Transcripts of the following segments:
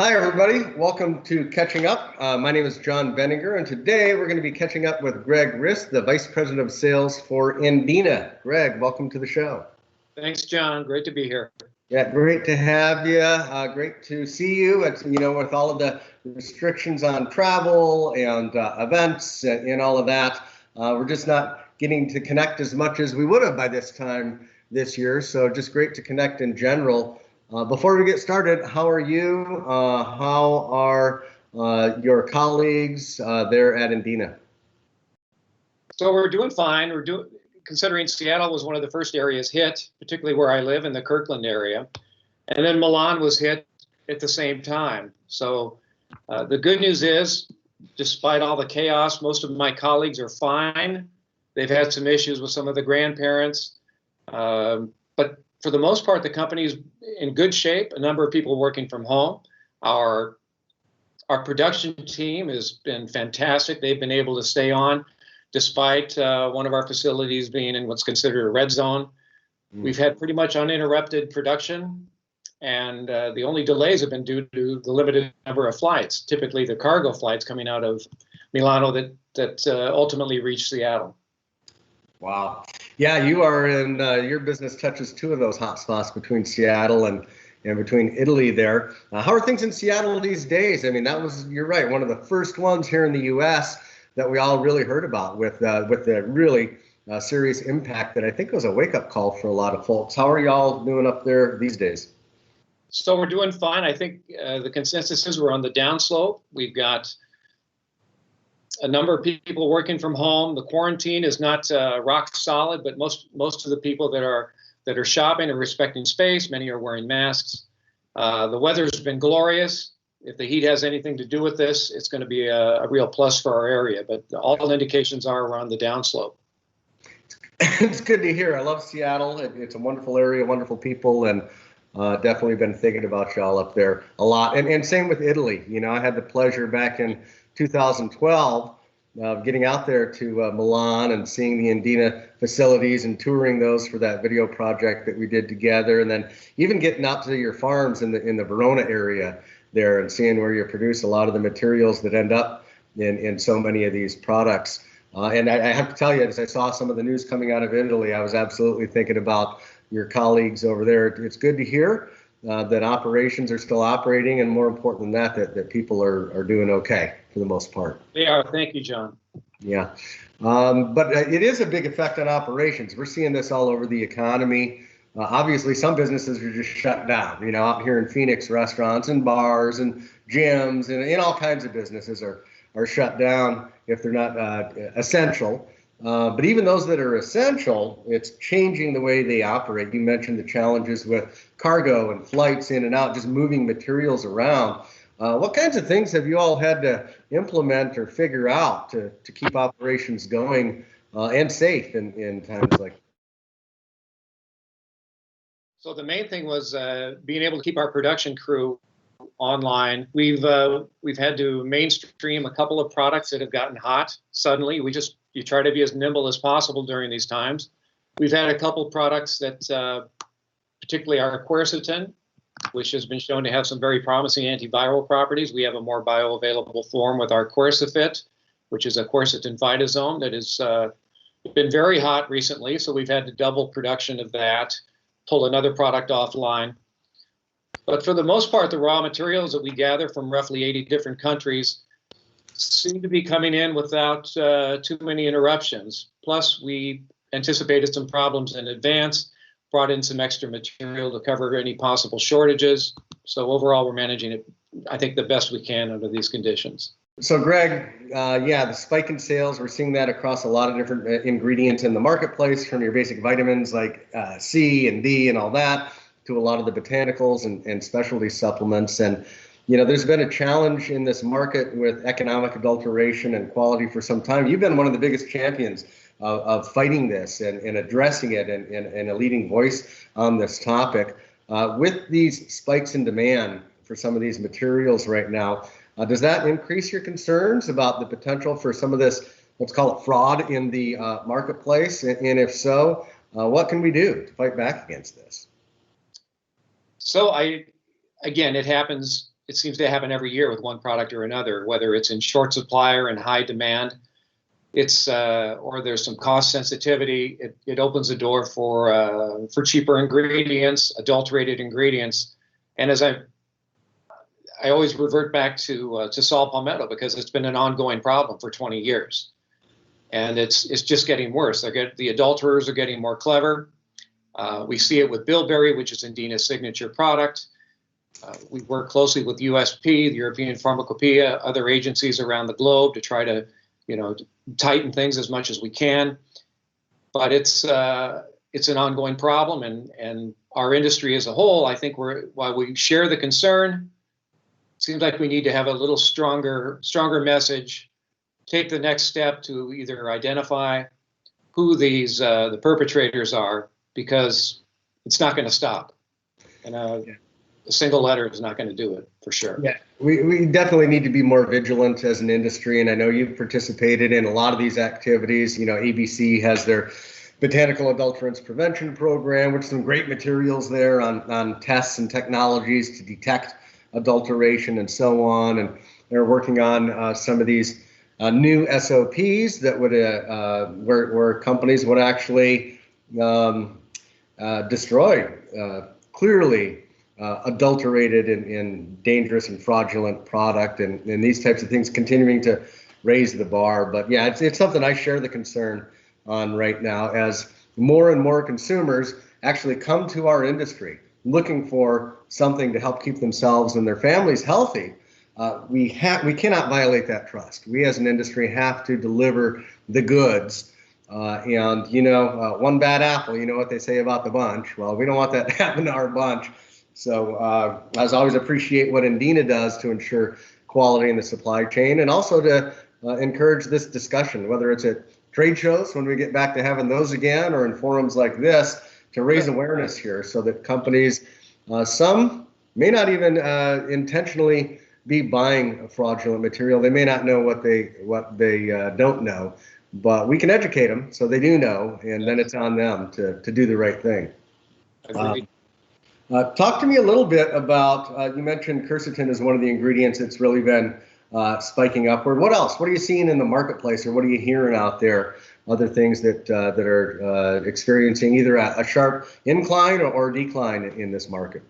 Hi, everybody. Welcome to Catching Up. My name is Jon Benninger, and today we're going to be catching up with Greg Riss, the Vice President of Sales for Indena. Greg, welcome to the show. Thanks, John. Great to be here. Yeah, great to have you. Great to see you. It's, with all of the restrictions on travel and events and all of that, we're just not getting to connect as much as we would have by this time this year. So just great to connect in general. Before we get started, how are you? How are your colleagues there at Indena? So we're doing fine. Considering Seattle was one of the first areas hit, particularly where I live in the Kirkland area, and then Milan was hit at the same time. So the good news is, despite all the chaos, most of my colleagues are fine. They've had some issues with some of the grandparents, but for the most part, the company's in good shape. A number of people working from home. Our production team has been fantastic. They've been able to stay on despite one of our facilities being in what's considered a red zone. We've had pretty much uninterrupted production, and the only delays have been due to the limited number of flights, typically the cargo flights coming out of Milano that ultimately reach Seattle. Wow. Yeah, you are in, your business touches two of those hot spots between Seattle and between Italy there. How are things in Seattle these days? I mean, you're right, one of the first ones here in the U.S. that we all really heard about with the really serious impact that I think was a wake-up call for a lot of folks. How are y'all doing up there these days? So we're doing fine. I think the consensus is we're on the downslope. We've got a number of people working from home. The quarantine is not rock solid, but most of the people that are shopping are respecting space. Many are wearing masks. The weather's been glorious. If the heat has anything to do with this, it's going to be a real plus for our area. But all indications are we're on the downslope. It's good to hear. I love Seattle. It's a wonderful area, wonderful people, and definitely been thinking about y'all up there a lot. And same with Italy. I had the pleasure back in 2012 getting out there to Milan and seeing the Indena facilities and touring those for that video project that we did together, and then even getting out to your farms in the Verona area there and seeing where you produce a lot of the materials that end up in so many of these products. And I have to tell you, as I saw some of the news coming out of Italy, I was absolutely thinking about your colleagues over there. It's good to hear that operations are still operating, and more important than that people are doing okay for the most part. They are. Thank you, John. Yeah. But it is a big effect on operations. We're seeing this all over the economy. Obviously, some businesses are just shut down. Out here in Phoenix, restaurants and bars and gyms and all kinds of businesses are shut down if they're not essential. But even those that are essential, it's changing the way they operate. You mentioned the challenges with cargo and flights in and out, just moving materials around. What kinds of things have you all had to implement or figure out to keep operations going and safe in times like that? So the main thing was being able to keep our production crew online. We've had to mainstream a couple of products that have gotten hot suddenly. You try to be as nimble as possible during these times. We've had a couple products that, particularly our quercetin, which has been shown to have some very promising antiviral properties. We have a more bioavailable form with our Quercifit, which is a quercetin phytosome that has been very hot recently. So we've had to double production of that, pull another product offline. But for the most part, the raw materials that we gather from roughly 80 different countries seem to be coming in without too many interruptions. Plus, we anticipated some problems in advance, brought in some extra material to cover any possible shortages. So overall, we're managing it, I think, the best we can under these conditions. So Greg, the spike in sales, we're seeing that across a lot of different ingredients in the marketplace, from your basic vitamins like C and D and all that, to a lot of the botanicals and specialty supplements. And, there's been a challenge in this market with economic adulteration and quality for some time. You've been one of the biggest champions of fighting this and addressing it and a leading voice on this topic. With these spikes in demand for some of these materials right now, does that increase your concerns about the potential for some of this, let's call it fraud in the marketplace? And if so, what can we do to fight back against this? So again, it happens it seems to happen every year with one product or another, whether it's in short supply or in high demand. It's or there's some cost sensitivity. It opens the door for cheaper ingredients, adulterated ingredients, and as I always revert back to saw palmetto because it's been an ongoing problem for 20 years, and it's just getting worse. The adulterers are getting more clever. We see it with bilberry, which is Indena's signature product. We work closely with USP, the European Pharmacopoeia, other agencies around the globe to try to, tighten things as much as we can. But it's an ongoing problem, and our industry as a whole, I think while we share the concern, it seems like we need to have a little stronger message, take the next step to either identify who the perpetrators are, because it's not going to stop. And a single letter is not going to do it, for sure. Yeah, we definitely need to be more vigilant as an industry, and I know you've participated in a lot of these activities. ABC has their Botanical Adulterants Prevention Program, which some great materials there on tests and technologies to detect adulteration and so on, and they're working on some of these new SOPs that would where companies would actually destroy clearly adulterated and dangerous and fraudulent product, and these types of things, continuing to raise the bar. But yeah, it's something I share the concern on right now, as more and more consumers actually come to our industry looking for something to help keep themselves and their families healthy. We cannot violate that trust. We as an industry have to deliver the goods. One bad apple, you know what they say about the bunch. Well, we don't want that to happen to our bunch. So I always appreciate what Indena does to ensure quality in the supply chain, and also to encourage this discussion, whether it's at trade shows when we get back to having those again, or in forums like this, to raise awareness here so that companies, some may not even intentionally be buying fraudulent material. They may not know what they don't know, but we can educate them so they do know, and then it's on them to do the right thing. Talk to me a little bit about, you mentioned quercetin is one of the ingredients that's really been spiking upward. What else? What are you seeing in the marketplace, or what are you hearing out there? Other things that are experiencing either a sharp incline or decline in this market?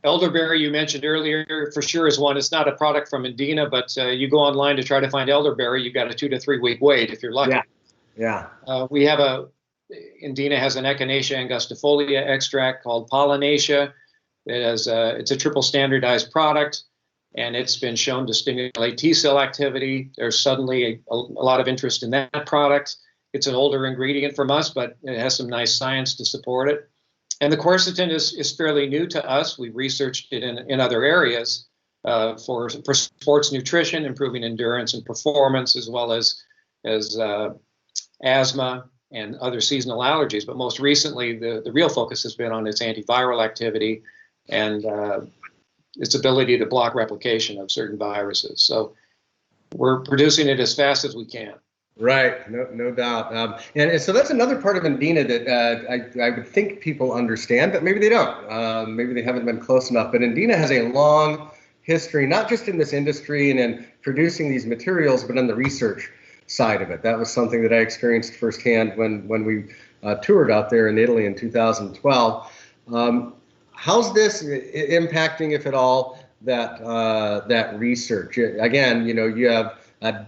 Elderberry, you mentioned earlier, for sure is one. It's not a product from Indena, but you go online to try to find elderberry, you've got a 2 to 3 week wait if you're lucky. Yeah. We have Indena has an Echinacea angustifolia extract called Pollinacia. It's a triple standardized product, and it's been shown to stimulate T-cell activity. There's suddenly a lot of interest in that product. It's an older ingredient from us, but it has some nice science to support it. And the quercetin is fairly new to us. We've researched it in other areas for sports nutrition, improving endurance and performance, as well as asthma and other seasonal allergies. But most recently, the real focus has been on its antiviral activity and its ability to block replication of certain viruses. So we're producing it as fast as we can. Right, no doubt. And so that's another part of Indena that I would think people understand, but maybe they don't. Maybe they haven't been close enough. But Indena has a long history, not just in this industry and in producing these materials, but on the research side of it. That was something that I experienced firsthand when we toured out there in Italy in 2012. How's this impacting, if at all, that research? Again, you have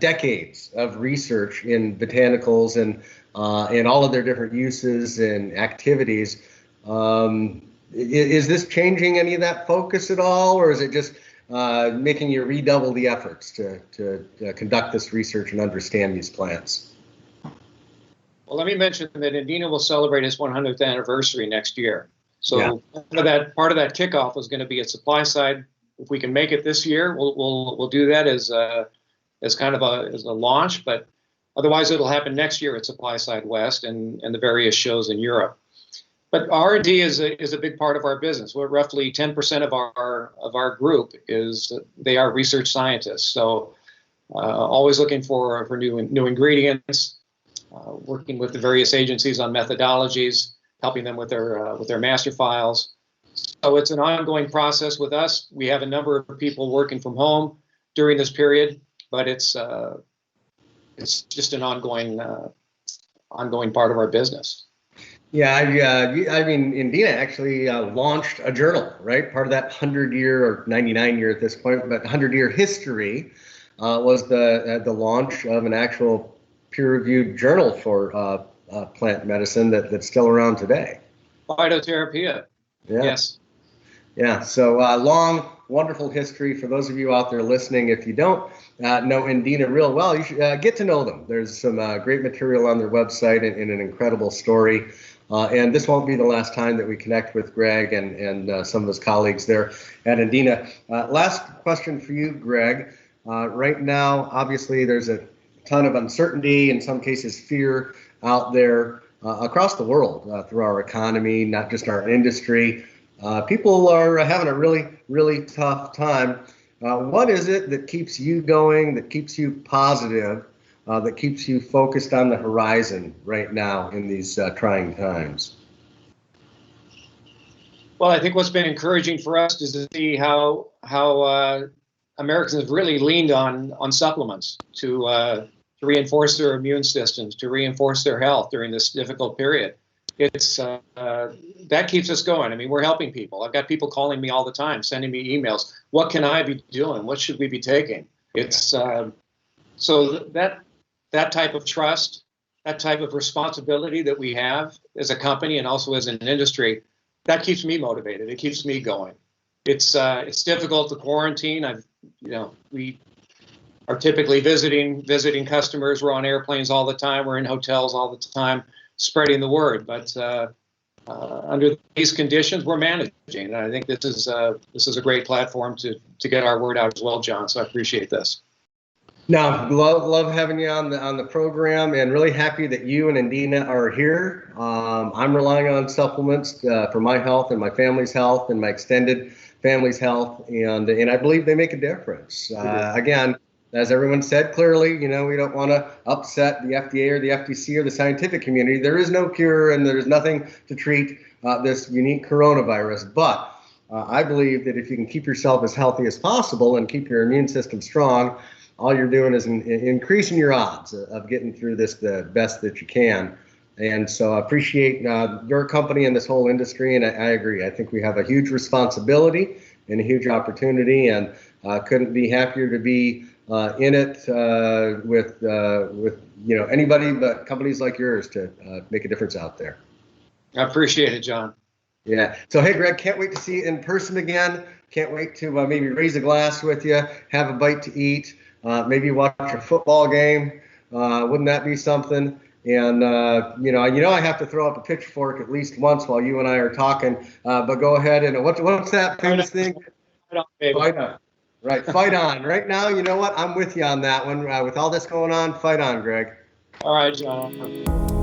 decades of research in botanicals and all of their different uses and activities. Is this changing any of that focus at all, or is it just making you redouble the efforts to conduct this research and understand these plants? Well, let me mention that Indena will celebrate its 100th anniversary next year. So part of that kickoff was going to be at SupplySide. If we can make it this year, we'll do that as kind of as a launch, but otherwise it'll happen next year at SupplySide West and the various shows in Europe. But R&D is a big part of our business. We're roughly 10% of our group they are research scientists. So always looking for new ingredients, working with the various agencies on methodologies, helping them with their master files. So it's an ongoing process with us. We have a number of people working from home during this period, but it's just an ongoing part of our business. Yeah, I mean, Indena actually launched a journal, right? Part of that 100-year or 99-year at this point, but 100-year history was the launch of an actual peer-reviewed journal for plant medicine that's still around today. Phytotherapia. Yeah. Yes. Yeah. So long, wonderful history. For those of you out there listening, if you don't know Indena real well, you should get to know them. There's some great material on their website and an incredible story. And this won't be the last time that we connect with Greg and some of his colleagues there at Indena. Last question for you, Greg. Right now, obviously, there's a ton of uncertainty, in some cases fear out there across the world through our economy, not just our industry. People are having a really, really tough time. What is it that keeps you going, that keeps you positive, that keeps you focused on the horizon right now in these trying times? Well, I think what's been encouraging for us is to see how Americans have really leaned on supplements to reinforce their immune systems, to reinforce their health during this difficult period. It's that keeps us going. I mean, we're helping people. I've got people calling me all the time, sending me emails. What can I be doing? What should we be taking? It's so that type of trust, that type of responsibility that we have as a company and also as an industry, that keeps me motivated. It keeps me going. It's difficult to quarantine. We are typically visiting customers. We're on airplanes all the time. We're in hotels all the time, spreading the word. But under these conditions, we're managing. And I think this is a great platform to get our word out as well, John. So I appreciate this. No, love having you on the program, and really happy that you and Indena are here. I'm relying on supplements for my health and my family's health and my extended family's health, and I believe they make a difference. Again, as everyone said clearly, we don't want to upset the FDA or the FTC or the scientific community. There is no cure and there's nothing to treat this unique coronavirus. But I believe that if you can keep yourself as healthy as possible and keep your immune system strong, all you're doing is increasing your odds of getting through this the best that you can. And so I appreciate your company and this whole industry, and I agree. I think we have a huge responsibility and a huge opportunity, and couldn't be happier to be in it with anybody but companies like yours to make a difference out there. I appreciate it, John. Yeah. So, hey, Greg, can't wait to see you in person again. Can't wait to maybe raise a glass with you, have a bite to eat, maybe watch a football game. Wouldn't that be something? And, I have to throw up a pitchfork at least once while you and I are talking. But go ahead and what's that famous thing? Fight on, baby. Fight on. Right. Fight on. Right now, you know what? I'm with you on that one. With all this going on, fight on, Greg. All right, John.